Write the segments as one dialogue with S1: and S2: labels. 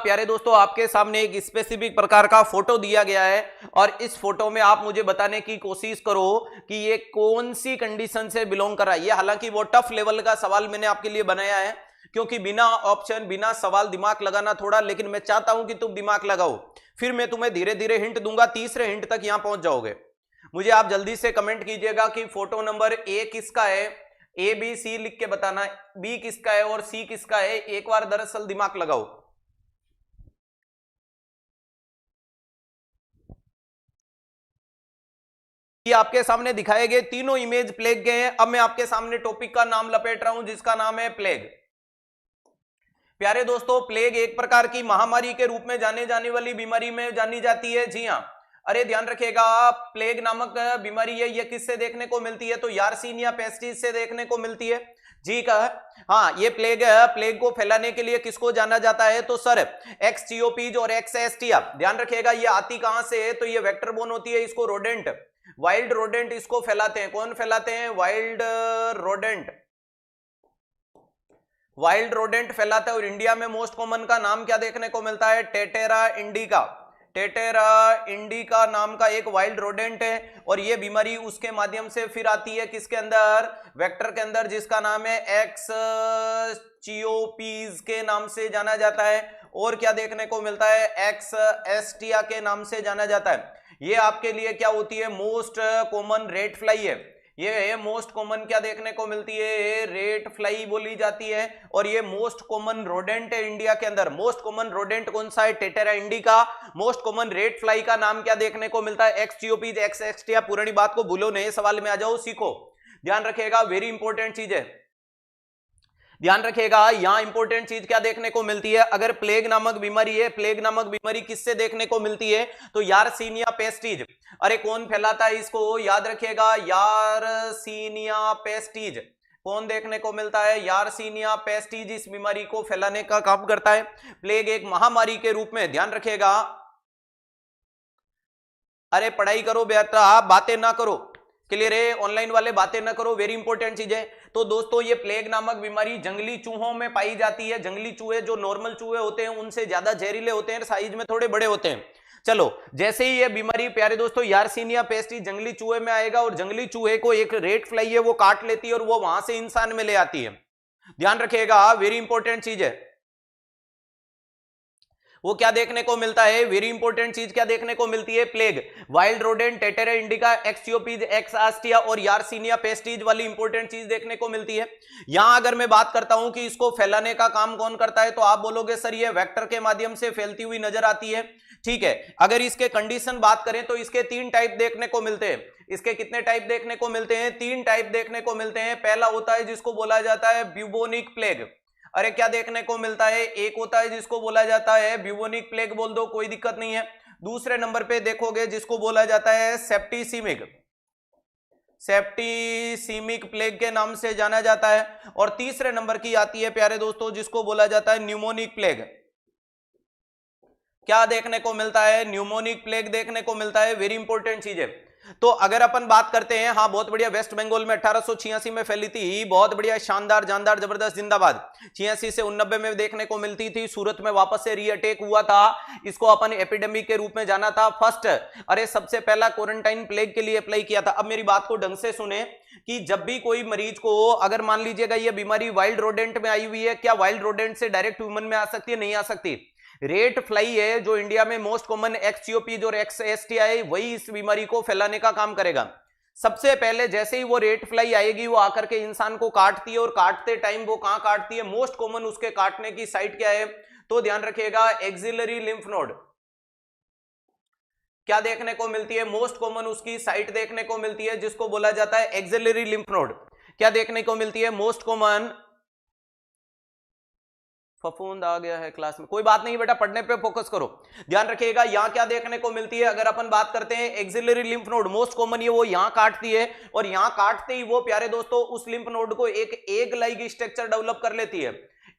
S1: प्यारे दोस्तों, आपके सामने एक स्पेसिफिक प्रकार का फोटो दिया गया है और इस फोटो में आप मुझे बताने की कोशिश करो कि ये कौन सी कंडीशन से बिलोंग कर रहा है। ये हालांकि वो टफ लेवल का सवाल मैंने आपके लिए बनाया है, क्योंकि बिना ऑप्शन बिना सवाल दिमाग लगाना थोड़ा, लेकिन मैं चाहता हूं कि तुम दिमाग लगाओ। फिर मैं तुम्हें धीरे धीरे हिंट दूंगा, तीसरे हिंट तक यहां पहुंच जाओगे। मुझे आप जल्दी से कमेंट कीजिएगा कि फोटो नंबर ए किसका है, ए बी सी लिख के बताना, बी किसका है और सी किसका है। एक बार दरअसल दिमाग लगाओ। ये आपके सामने दिखाए गए तीनों इमेज प्लेग के हैं। अब मैं आपके सामने टॉपिक का नाम लपेट रहा हूं, जिसका नाम है प्लेग। प्यारे दोस्तों, प्लेग एक प्रकार की महामारी के रूप में जाने जाने वाली बीमारी में जानी जाती है। जी हां, अरे ध्यान रखिएगा, प्लेग नामक बीमारी है, ये किससे देखने को मिलती है? तो यारसीनिया पेस्टिस से देखने को मिलती है। जी का हाँ, ये प्लेग है। प्लेग को फैलाने के लिए किसको जाना जाता है? तो सर एक्सटीओपीज और एक्सएसटिया। ध्यान रखिएगा, ये आती कहां से है? तो ये वेक्टर बोन होती है। इसको रोडेंट, वाइल्ड रोडेंट इसको फैलाते हैं। कौन फैलाते हैं? Wild rodent. वाइल्ड रोडेंट फैलाता है। और इंडिया में मोस्ट कॉमन का नाम क्या देखने को मिलता है? Tatera indica. टेटेरा इंडिका नाम का एक वाइल्ड रोडेंट है और ये बीमारी उसके माध्यम से फिर आती है किसके अंदर? वेक्टर के अंदर, जिसका नाम है एक्सचियोपीज के नाम से जाना जाता है। और क्या देखने को मिलता है? एक्सएस्टिया के नाम से जाना जाता है। ये आपके लिए क्या होती है? मोस्ट कॉमन रेट फ्लाई है। ये मोस्ट कॉमन क्या देखने को मिलती है? रेट फ्लाई बोली जाती है। और ये मोस्ट कॉमन रोडेंट है इंडिया के अंदर। मोस्ट कॉमन रोडेंट कौन सा है? Tatera indica. Most common rat fly का नाम क्या देखने को मिलता है? एक्सटीओपीज, एक्सएक्सटिया। पुरानी बात को भूलो, नए सवाल में आ जाओ, सीखो। ध्यान रखिएगा, वेरी इंपॉर्टेंट चीज है। ध्यान रखिएगा, यहां इंपॉर्टेंट चीज क्या देखने को मिलती है? अगर प्लेग नामक बीमारी है, प्लेग नामक बीमारी किससे देखने को मिलती है? तो यारसीनिया पेस्टिज। अरे कौन फैलाता है इसको? याद रखिएगा, यारसीनिया पेस्टिज। कौन देखने को मिलता है? यारसीनिया पेस्टिज इस बीमारी को फैलाने का काम करता है। प्लेग एक महामारी के रूप में, ध्यान रखिएगा। अरे पढ़ाई करो बेटा, बातें ना करो। क्लियर है? ऑनलाइन वाले बातें ना करो, वेरी इंपॉर्टेंट चीज है। तो दोस्तों, ये प्लेग नामक बीमारी जंगली चूहों में पाई जाती है। जंगली चूहे जो नॉर्मल चूहे होते हैं उनसे ज्यादा जहरीले होते हैं, साइज में थोड़े बड़े होते हैं। चलो, जैसे ही ये बीमारी प्यारे दोस्तों यारसीनिया पेस्टिस जंगली चूहे में आएगा और जंगली चूहे को एक रेट फ्लाई है वो काट लेती है और वो वहां से इंसान में ले आती है। ध्यान रखिएगा, वेरी इंपॉर्टेंट चीज है। वो क्या देखने को मिलता है? वेरी इंपॉर्टेंट चीज क्या देखने को मिलती है? प्लेग, वाइल्ड रोडेंट, टेटेरा इंडिका, एक्सटीओपीज, एक्सआस्टिया और यारसीनिया पेस्टिज वाली इंपॉर्टेंट चीज देखने को मिलती है। यहां अगर मैं बात करता हूं कि इसको फैलाने का काम कौन करता है, तो आप बोलोगे सर ये वेक्टर के माध्यम से फैलती हुई नजर आती है। ठीक है, अगर इसके कंडीशन बात करें तो इसके तीन टाइप देखने को मिलते हैं। इसके कितने टाइप देखने को मिलते हैं? तीन टाइप देखने को मिलते हैं। पहला होता है जिसको बोला जाता है ब्यूबोनिक प्लेग। अरे क्या देखने को मिलता है? एक होता है जिसको बोला जाता है ब्यूबोनिक प्लेग, बोल दो कोई दिक्कत नहीं है। दूसरे नंबर पे देखोगे जिसको बोला जाता है सेप्टिसिमिक, सेप्टिसिमिक प्लेग के नाम से जाना जाता है। और तीसरे नंबर की आती है प्यारे दोस्तों जिसको बोला जाता है न्यूमोनिक प्लेग। क्या देखने को मिलता है? न्यूमोनिक प्लेग देखने को मिलता है। वेरी इंपॉर्टेंट चीज है। तो अगर अपन बात करते हैं, हाँ बहुत बढ़िया, वेस्ट बंगाल में 1886 में फैली थी, बहुत बढ़िया, शानदार, जानदार, जबरदस्त, जिंदाबाद। 86 से 89 में देखने को मिलती थी। सूरत में वापस से रीअटैक हुआ था। इसको अपन एपिडेमिक के रूप में जाना था। फर्स्ट, अरे सबसे पहला क्वारंटाइन प्लेग के लिए अप्लाई किया था। अब मेरी बात को ढंग से सुने कि जब भी कोई मरीज को, अगर मान लीजिएगा ये बीमारी वाइल्ड रोडेंट में आई हुई है, क्या वाइल्ड रोडेंट से डायरेक्ट ह्यूमन में आ सकती है? नहीं आ सकती। रेट फ्लाई है जो इंडिया में मोस्ट कॉमन एक्सटीओपीज और एक्सएसटीआई, वही इस बीमारी को फैलाने का काम करेगा। सबसे पहले जैसे ही वो रेट फ्लाई आएगी, वो आकर के इंसान को काटती है और काटते टाइम वो कहां काटती है? मोस्ट कॉमन उसके काटने की साइट क्या है? तो ध्यान रखिएगा, एक्सिलरी लिम्फ नोड। क्या देखने को मिलती है? मोस्ट कॉमन उसकी साइट देखने को मिलती है जिसको बोला जाता है एक्सिलरी लिम्फ नोड। क्या देखने को मिलती है? मोस्ट कॉमन, फफूंद आ गया है क्लास में, कोई बात नहीं बेटा, पढ़ने पे फोकस करो। ध्यान रखिएगा, यहां क्या देखने को मिलती है? अगर अपन बात करते हैं axillary lymph node, most common ये वो यहां काटती है और यहां काटते ही वो प्यारे दोस्तों उस लिम्फ नोड को एक एग लाइक स्ट्रक्चर डेवलप कर लेती है।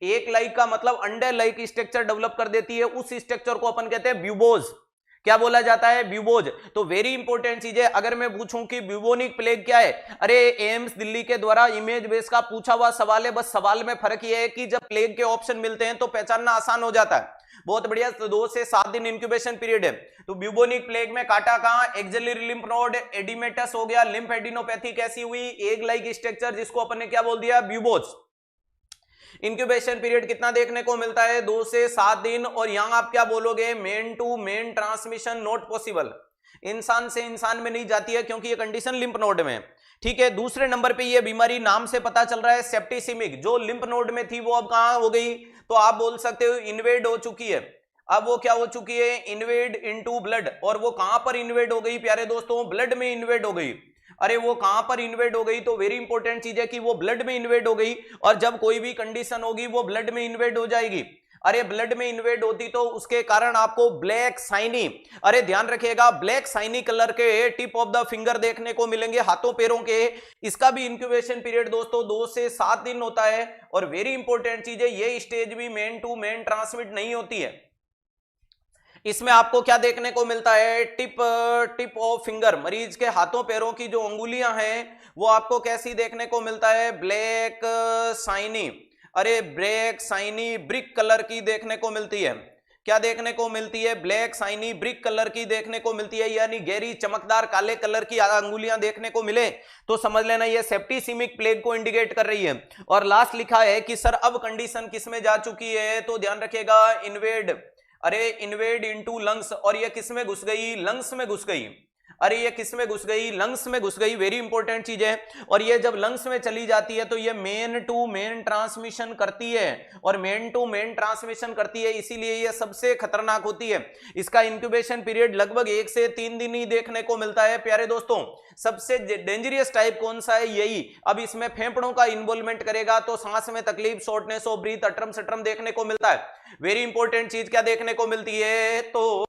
S1: एक लाइक का मतलब अंडे लाइक स्ट्रक्चर डेवलप कर देती है। उस स्ट्रक्चर को अपन कहते हैं ब्यूबोज। क्या बोला जाता है? ब्यूबोज। तो वेरी इंपॉर्टेंट चीज है। अगर मैं पूछूं कि ब्यूबोनिक प्लेग क्या है, अरे एम्स दिल्ली के द्वारा इमेज बेस का पूछा हुआ सवाल है। बस सवाल में फर्क यह है कि जब प्लेग के ऑप्शन मिलते हैं तो पहचानना आसान हो जाता है। बहुत बढ़िया। तो 2 से 7 दिन इंक्यूबेशन पीरियड है। तो ब्यूबोनिक प्लेग में काटा कहां, एक्सिलरी लिम्फ नोड, एडिमेटस हो गया, लिम्फ एडिनोपैथी कैसी हुई, एग लाइक स्ट्रक्चर जिसको अपन ने क्या बोल दिया, ब्यूबोज। इंक्यूबेशन पीरियड कितना देखने को मिलता है, 2 से 7 दिन। और यहां आप क्या बोलोगे, man to man transmission not possible, इंसान से इंसान में नहीं जाती है क्योंकि ये कंडीशन लिम्फ नोड में है। ठीक है, दूसरे नंबर पे ये बीमारी नाम से पता चल रहा है सेप्टिसिमिक, जो लिम्फ नोड में थी वो अब कहां हो गई, तो आप बोल सकते हो इन्वेड हो चुकी है। अब वो क्या हो चुकी है, इन्वेड इनटू ब्लड। और वो कहां पर इन्वेड हो गई प्यारे दोस्तों, ब्लड में इन्वेड हो गई। अरे वो कहां पर इन्वेड हो गई, तो वेरी इंपॉर्टेंट चीज है कि वो ब्लड में इन्वेड हो गई। और जब कोई भी कंडीशन होगी वो ब्लड में इन्वेड हो जाएगी। अरे ब्लड में इन्वेड होती तो उसके कारण आपको ब्लैक साइनी, अरे ध्यान रखिएगा, ब्लैक साइनी कलर के टिप ऑफ द फिंगर देखने को मिलेंगे, हाथों पैरों के। इसका भी इंक्यूबेशन पीरियड दोस्तों 2 से 7 दिन होता है। और वेरी इंपॉर्टेंट चीज है, ये स्टेज भी मेन टू मेन ट्रांसमिट नहीं होती है। इसमें आपको क्या देखने को मिलता है, टिप ऑफ फिंगर, मरीज के हाथों पैरों की जो अंगुलियां हैं वो आपको कैसी देखने को मिलता है, ब्लैक साइनी, अरे ब्लैक साइनी ब्रिक कलर की देखने को मिलती है। क्या देखने को मिलती है, ब्लैक साइनी ब्रिक कलर की देखने को मिलती है, यानी गहरी चमकदार काले कलर की अंगुलियां देखने को मिले तो समझ लेना ये सेप्टिसिमिक प्लेग को इंडिकेट कर रही है। और लास्ट लिखा है कि सर अब कंडीशन किसमें जा चुकी है, तो ध्यान रखिएगा इन्वेड, अरे इन्वेड इनटू लंग्स। और ये किस में घुस गई, लंग्स में घुस गई। अरे ये किस में घुस गई, लंग्स में घुस गई, वेरी इंपॉर्टेंट चीज है। और ये जब लंग्स में चली जाती है तो ये मेन टू मेन ट्रांसमिशन करती है, और मेन टू मेन ट्रांसमिशन करती है, इसीलिए ये सबसे खतरनाक होती है। इसका इंक्यूबेशन पीरियड लगभग 1 से 3 दिन ही देखने को मिलता है प्यारे दोस्तों। सबसे डेंजरियस टाइप कौन सा है, यही। अब इसमें फेफड़ों का इन्वॉल्वमेंट करेगा तो सांस में तकलीफ, शॉर्टनेस ऑफ ब्रीथ, अटरम सटरम देखने को मिलता है। वेरी इंपॉर्टेंट चीज क्या देखने को मिलती है, तो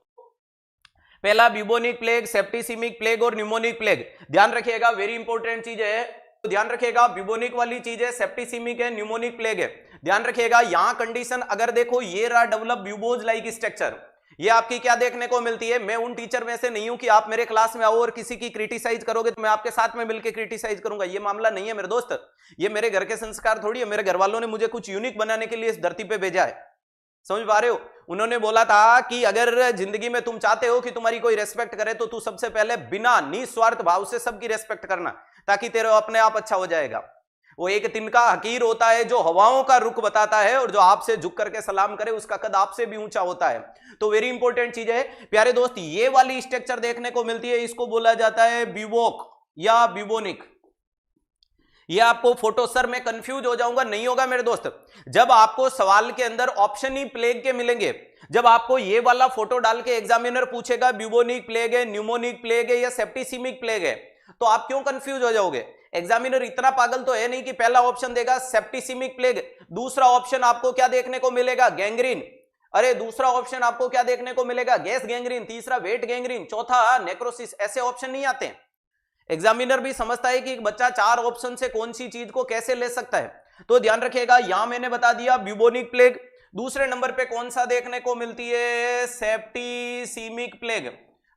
S1: पहला ब्यूबोनिक प्लेग, सेप्टिसिमिक प्लेग और न्यूमोनिक प्लेग। ध्यान रखिएगा, वेरी इंपॉर्टेंट चीज है, तो ध्यान रखिएगा, ब्यूबोनिक वाली चीज है, सेप्टिसिमिक है, न्यूमोनिक प्लेग है। ध्यान रखिएगा यहां कंडीशन अगर देखो, ये रहा डेवलप ब्यूबोज लाइक स्ट्रक्चर, ये आपकी क्या देखने को मिलती है। मैं उन टीचर में से नहीं हूं कि आप मेरे क्लास में आओ और किसी की क्रिटिसाइज करोगे तो मैं आपके साथ में मिलकर क्रिटिसाइज करूंगा, ये मामला नहीं है मेरे दोस्त। ये मेरे घर के संस्कार थोड़ी है, मेरे घर वालों ने मुझे कुछ यूनिक बनाने के लिए इस धरती पे भेजा है, समझ पा रहे हो। उन्होंने बोला था कि अगर जिंदगी में तुम चाहते हो कि तुम्हारी कोई रेस्पेक्ट करे तो तू सबसे पहले बिना निस्वार्थ भाव से सबकी रेस्पेक्ट करना, ताकि तेरे अपने आप अच्छा हो जाएगा। वो एक तिनका हकीर होता है जो हवाओं का रुख बताता है, और जो आपसे झुक करके सलाम करे उसका कद आपसे भी ऊंचा होता है। तो वेरी इंपॉर्टेंट चीज है प्यारे दोस्त, ये वाली स्ट्रक्चर देखने को मिलती है, इसको बोला जाता है ब्यूबोक या ब्यूबोनिक। ये आपको फोटो, सर मैं कंफ्यूज हो जाऊंगा, नहीं होगा मेरे दोस्त। जब आपको सवाल के अंदर ऑप्शन ही प्लेग के मिलेंगे, जब आपको ये वाला फोटो डाल के एग्जामिनर पूछेगा ब्यूबोनिक प्लेग है, न्यूमोनिक प्लेग है या सेप्टिसिमिक प्लेग है, तो आप क्यों कंफ्यूज हो जाओगे। एग्जामिनर इतना पागल तो है नहीं कि पहला ऑप्शन देगा सेप्टिसिमिक प्लेग, दूसरा ऑप्शन आपको क्या देखने को मिलेगा, गैंग्रीन, अरे दूसरा ऑप्शन आपको क्या देखने को मिलेगा, गैस गैंग्रीन, तीसरा वेट गैंग्रीन, चौथा नेक्रोसिस। ऐसे ऑप्शन नहीं आते हैं। एग्जामिनर भी समझता है कि एक बच्चा 4 ऑप्शन से कौन सी चीज को कैसे ले सकता है। तो ध्यान रखिएगा, यहां मैंने बता दिया ब्यूबोनिक प्लेग। दूसरे नंबर पे कौन सा देखने को मिलती है, सेप्टिसिमिक प्लेग,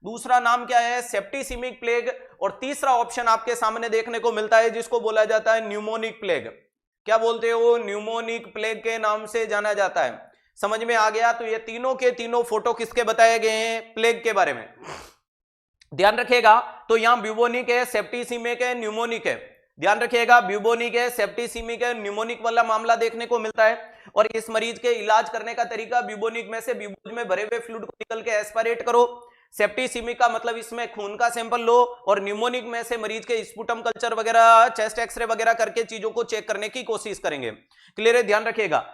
S1: दूसरा नाम क्या है, सेप्टिसिमिक प्लेग। और तीसरा ऑप्शन आपके सामने देखने को मिलता है जिसको बोला जाता है न्यूमोनिक प्लेग। क्या बोलते हो, न्यूमोनिक प्लेग के नाम से जाना जाता है। समझ में आ गया। तो ये तीनों के तीनों फोटो किसके बताए गए हैं, प्लेग के बारे में ध्यान रखिएगा। तो यहां ब्यूबोनिक है, सेप्टिसिमिक है, न्यूमोनिक है। ध्यान रखिएगा, ब्यूबोनिक है, सेप्टिसिमिक है, न्यूमोनिक वाला मामला देखने को मिलता है। और इस मरीज के इलाज करने का तरीका, ब्यूबोनिक में से ब्यूबोज में भरे हुए फ्लूइड को निकल के एस्पिरेट करो। सेप्टिसिमिक का मतलब इसमें खून का सैंपल लो, और न्यूमोनिक में से मरीज के स्पुटम कल्चर वगैरह, चेस्ट एक्सरे वगैरह करके चीजों को चेक करने की कोशिश करेंगे। क्लियर है, ध्यान रखिएगा।